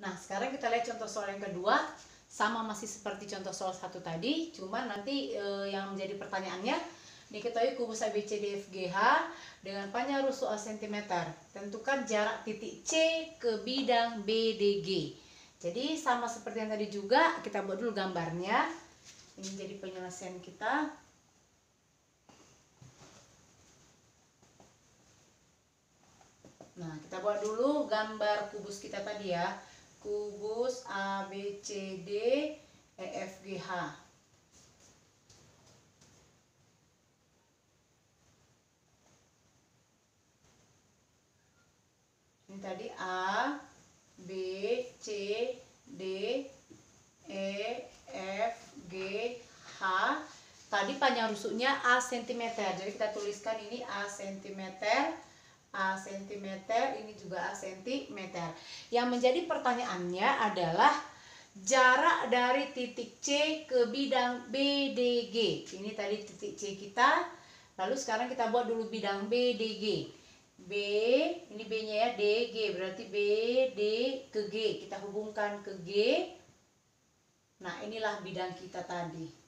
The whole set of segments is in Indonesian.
Nah, sekarang kita lihat contoh soal yang kedua. Sama masih seperti contoh soal satu tadi, cuman nanti yang menjadi pertanyaannya, diketahui kubus ABCDFGH dengan panjang rusuh A cm. Tentukan jarak titik C ke bidang BDG. Jadi sama seperti yang tadi juga, kita buat dulu gambarnya. Ini jadi penyelesaian kita. Nah, kita buat dulu gambar kubus kita tadi ya. Kubus ABCD EFGH. Ini tadi A, B, C, D, E, F, G, H. Tadi panjang rusuknya A cm. Jadi kita tuliskan ini A cm. A cm, ini juga A cm. Yang menjadi pertanyaannya adalah jarak dari titik C ke bidang BDG. Ini tadi titik C kita. Lalu sekarang kita buat dulu bidang BDG. B, ini B-nya ya, DG, berarti B, D ke G. Kita hubungkan ke G. Nah, inilah bidang kita tadi.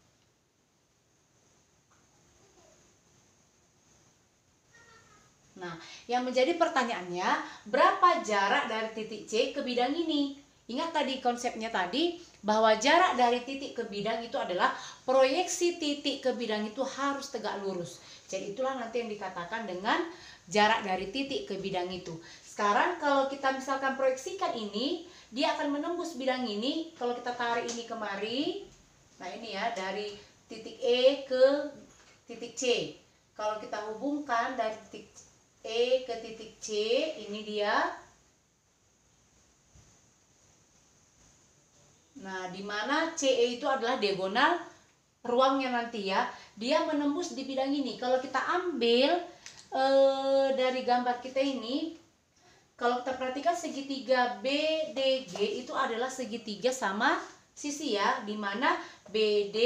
Nah, yang menjadi pertanyaannya, berapa jarak dari titik C ke bidang ini? Ingat tadi konsepnya tadi, bahwa jarak dari titik ke bidang itu adalah proyeksi titik ke bidang itu harus tegak lurus. Jadi itulah nanti yang dikatakan dengan jarak dari titik ke bidang itu. Sekarang kalau kita misalkan proyeksikan ini, dia akan menembus bidang ini. Kalau kita tarik ini kemari, nah ini ya, dari titik E ke titik C. Kalau kita hubungkan dari titik E ke titik C, ini dia. Nah, di mana CE itu adalah diagonal ruangnya nanti ya. Dia menembus di bidang ini. Kalau kita ambil dari gambar kita ini, kalau kita perhatikan segitiga BDG itu adalah segitiga sama sisi ya, di mana BD,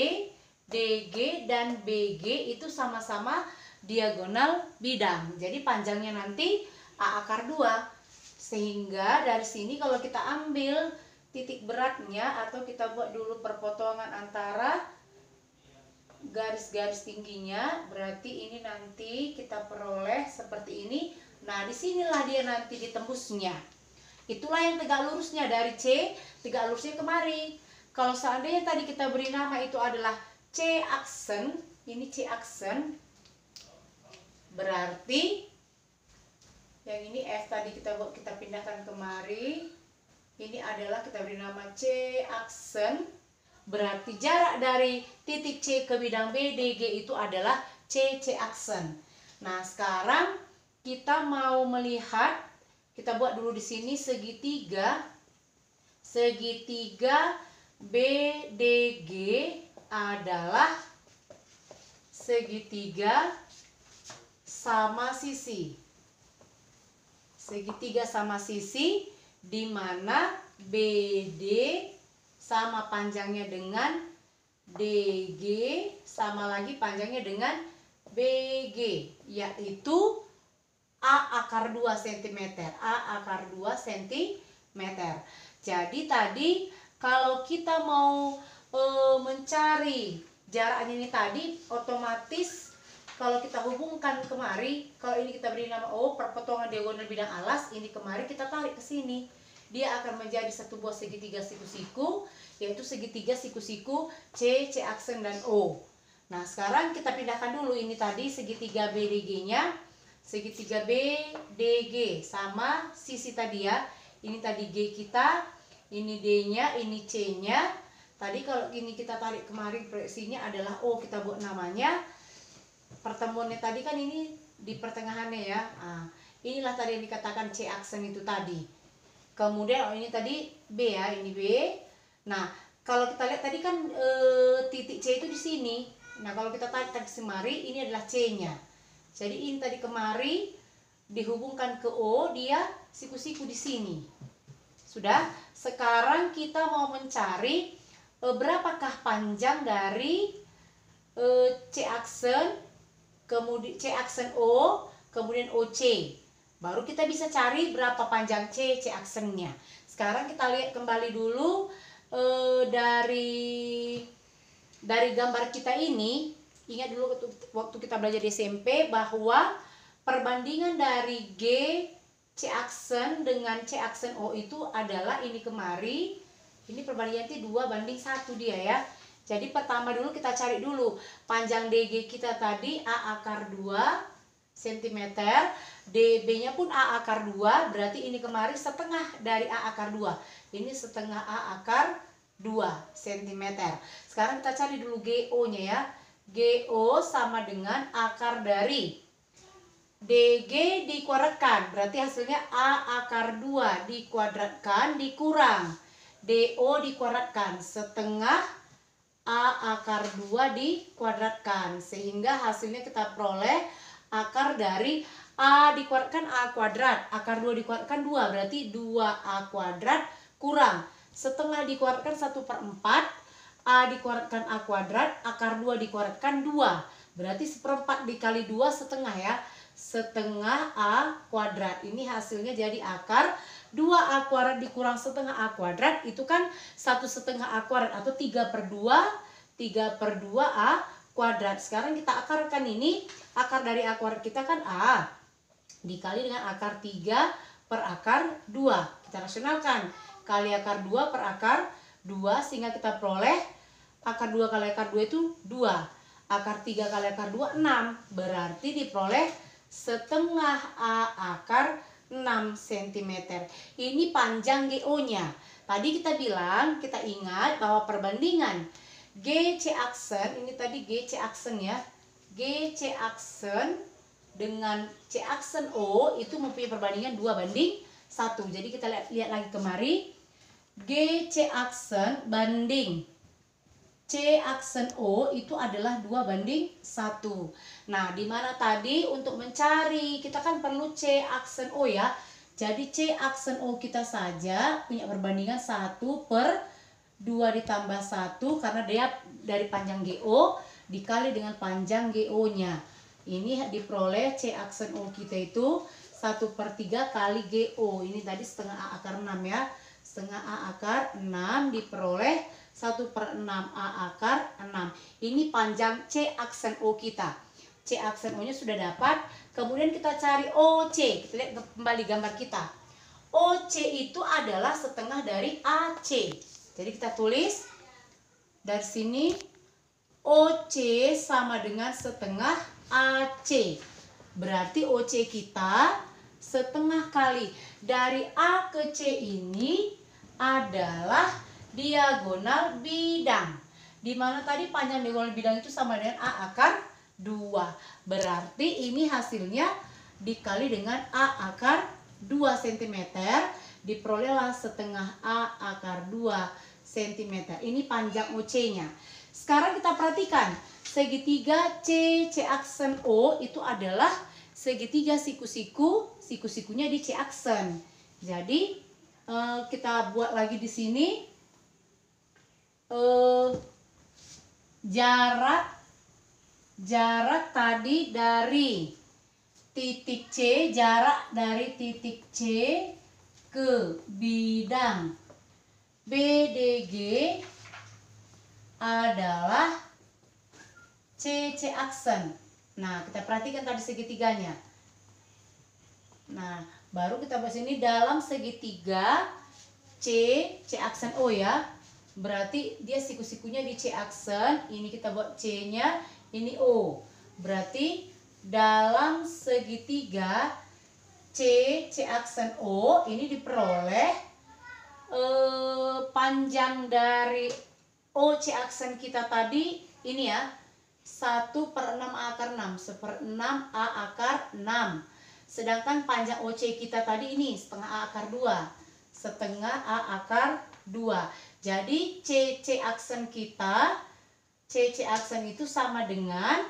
DG dan BG itu sama-sama diagonal bidang. Jadi panjangnya nanti A akar 2. Sehingga dari sini kalau kita ambil titik beratnya, atau kita buat dulu perpotongan antara garis-garis tingginya, berarti ini nanti kita peroleh seperti ini. Nah, disinilah dia nanti ditembusnya. Itulah yang tegak lurusnya dari C, tegak lurusnya kemari. Kalau seandainya tadi kita beri nama itu adalah C aksen, ini C aksen, berarti yang ini F tadi kita pindahkan kemari. Ini adalah kita beri nama C aksen. Berarti jarak dari titik C ke bidang BDG itu adalah C aksen. Nah, sekarang kita mau melihat, kita buat dulu di sini segitiga. Segitiga BDG adalah segitiga sama sisi. Segitiga sama sisi di mana BD sama panjangnya dengan DG sama lagi panjangnya dengan BG, yaitu A akar 2 cm. A akar 2 cm. Jadi tadi kalau kita mau mencari jaraknya ini tadi, otomatis kalau kita hubungkan kemari, kalau ini kita beri nama O, perpotongan diagonal bidang alas, ini kemari kita tarik ke sini. Dia akan menjadi satu buah segitiga siku-siku, yaitu segitiga siku-siku C aksen dan O. Nah, sekarang kita pindahkan dulu ini tadi segitiga BDG-nya. Segitiga BDG sama sisi tadi ya. Ini tadi G kita, ini D-nya, ini C-nya. Tadi kalau ini kita tarik kemari, proyeksinya adalah O, kita buat namanya. Pertemuannya tadi kan ini di pertengahannya ya. Nah, inilah tadi yang dikatakan C aksen itu tadi. Kemudian ini tadi B ya, ini B. Nah, kalau kita lihat tadi kan titik C itu di sini. Nah, kalau kita tarik tadi kemari, ini adalah C-nya. Jadi ini tadi kemari dihubungkan ke O, dia siku-siku di sini. Sudah. Sekarang kita mau mencari berapakah panjang dari C aksen, kemudian C aksen O, kemudian OC. Baru kita bisa cari berapa panjang C aksennya. Sekarang kita lihat kembali dulu dari gambar kita ini. Ingat dulu waktu kita belajar di SMP bahwa perbandingan dari G C aksen dengan C aksen O itu adalah ini kemari. Ini perbandingannya 2:1 dia ya. Jadi pertama dulu kita cari dulu panjang DG kita tadi A akar 2 cm, DB-nya pun A akar 2, berarti ini kemari setengah dari A akar 2. Ini setengah A akar 2 cm. Sekarang kita cari dulu GO-nya ya. GO sama dengan akar dari DG dikuadratkan, berarti hasilnya A akar 2 dikuadratkan dikurang DO dikuadratkan setengah A akar 2 dikuadratkan, sehingga hasilnya kita peroleh akar dari A dikuadratkan A kuadrat, akar 2 dikuadratkan 2, berarti 2A kuadrat kurang setengah dikuadratkan 1/4, A dikuadratkan A kuadrat, akar 2 dikuadratkan 2, berarti 1/4 dikali 2 setengah ya, setengah A kuadrat. Ini hasilnya jadi akar 2A kuadrat dikurang setengah A kuadrat, itu kan 1/2 A kuadrat atau 3/2 A kuadrat. Sekarang kita akarkan ini, akar dari A kuadrat kita kan A dikali dengan akar 3 per akar 2. Kita rasionalkan, kali akar 2 per akar 2, sehingga kita peroleh akar 2 kali akar 2 itu 2. Akar 3 kali akar 2, 6. Berarti diperoleh setengah A akar 6 cm. Ini panjang GO-nya. Tadi kita bilang, kita ingat bahwa perbandingan GC aksen, ini tadi GC aksen ya. GC aksen dengan C aksen O itu mempunyai perbandingan 2:1. Jadi kita lihat lagi kemari. GC aksen banding C aksen O itu adalah 2:1. Nah, dimana tadi untuk mencari kita kan perlu C aksen O ya. Jadi C aksen O kita saja punya perbandingan 1/2 ditambah 1 karena dia dari panjang GO dikali dengan panjang GO-nya. Ini diperoleh C aksen O kita itu 1/3 kali GO. Ini tadi setengah A akar 6 ya. Setengah A akar 6 diperoleh 1/6 A akar 6. Ini panjang C aksen O kita. C aksen O nya sudah dapat. Kemudian kita cari OC. Kita lihat kembali gambar kita. OC itu adalah setengah dari AC. Jadi kita tulis dari sini OC sama dengan setengah AC. Berarti OC kita setengah kali dari A ke C ini adalah diagonal bidang, dimana tadi panjang diagonal bidang itu sama dengan A akar 2. Berarti ini hasilnya dikali dengan A akar 2 cm, diperolehlah setengah A akar 2 cm. Ini panjang OC nya. Sekarang kita perhatikan segitiga C aksen O itu adalah segitiga siku-siku, siku-sikunya di C aksen. Jadi kita buat lagi di sini. Jarak tadi dari titik C, jarak dari titik C ke bidang BDG adalah C aksen. Nah, kita perhatikan tadi segitiganya. Nah, baru kita bahas ini dalam segitiga C aksen O ya. Berarti dia siku-sikunya di C aksen, ini kita buat C-nya, ini O. Berarti dalam segitiga C aksen O ini diperoleh panjang dari OC aksen kita tadi ini ya, 1/6 A akar 6, 1/6 A akar 6. Sedangkan panjang OC kita tadi ini setengah A akar 2, setengah A akar 2. Jadi C aksen kita, C aksen itu sama dengan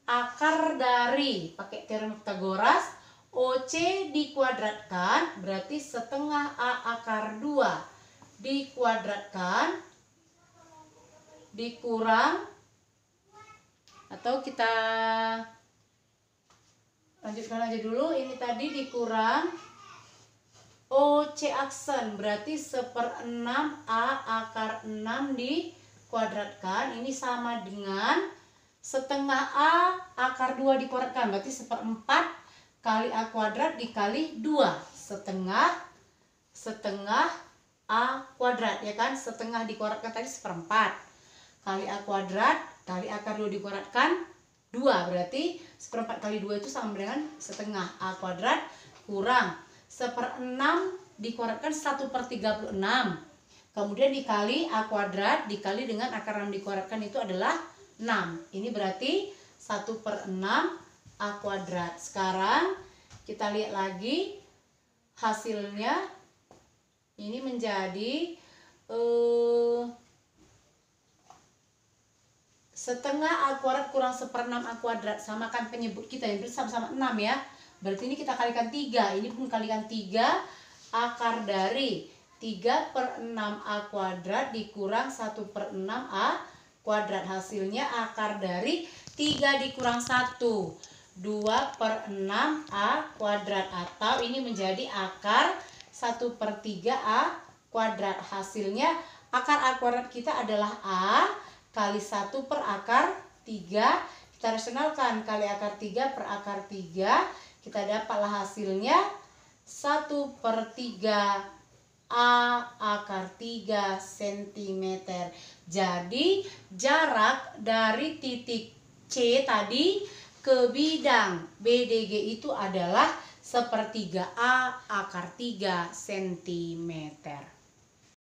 akar dari, pakai teorem Pythagoras, OC dikuadratkan, berarti setengah A akar 2 dikuadratkan, dikurang, atau kita Lanjutkan aja dulu, ini tadi dikurang OC aksen, berarti 1/6 A akar 6 dikuadratkan. Ini sama dengan setengah A akar 2 dikuadratkan, berarti 1/4 kali A kuadrat dikali 2. Setengah A kuadrat, ya kan? Setengah dikuadratkan tadi 1/4 kali A kuadrat kali akar 2 dikuadratkan 2, berarti 1/4 kali 2 itu sama dengan setengah A kuadrat kurang 1/6 dikuadratkan 1/36, kemudian dikali A kuadrat dikali dengan akar 6 dikuadratkan itu adalah 6. Ini berarti 1/6 A kuadrat. Sekarang kita lihat lagi hasilnya. Ini menjadi setengah A kuadrat kurang 1/6 A kuadrat. Samakan penyebut kita yang sama-sama 6 ya. Berarti ini kita kalikan 3. Ini pun kalikan 3. Akar dari 3/6 A kuadrat dikurang 1/6 A kuadrat. Hasilnya akar dari 3 dikurang 1, 2/6 A kuadrat. Atau ini menjadi akar 1/3 A kuadrat. Hasilnya akar A kuadrat kita adalah A kali 1 per akar 3. Kita rasionalkan, kali akar 3 per akar 3. Kita dapatlah hasilnya 1/3 A akar 3 cm. Jadi jarak dari titik C tadi ke bidang BDG itu adalah 1/3 A akar 3 cm.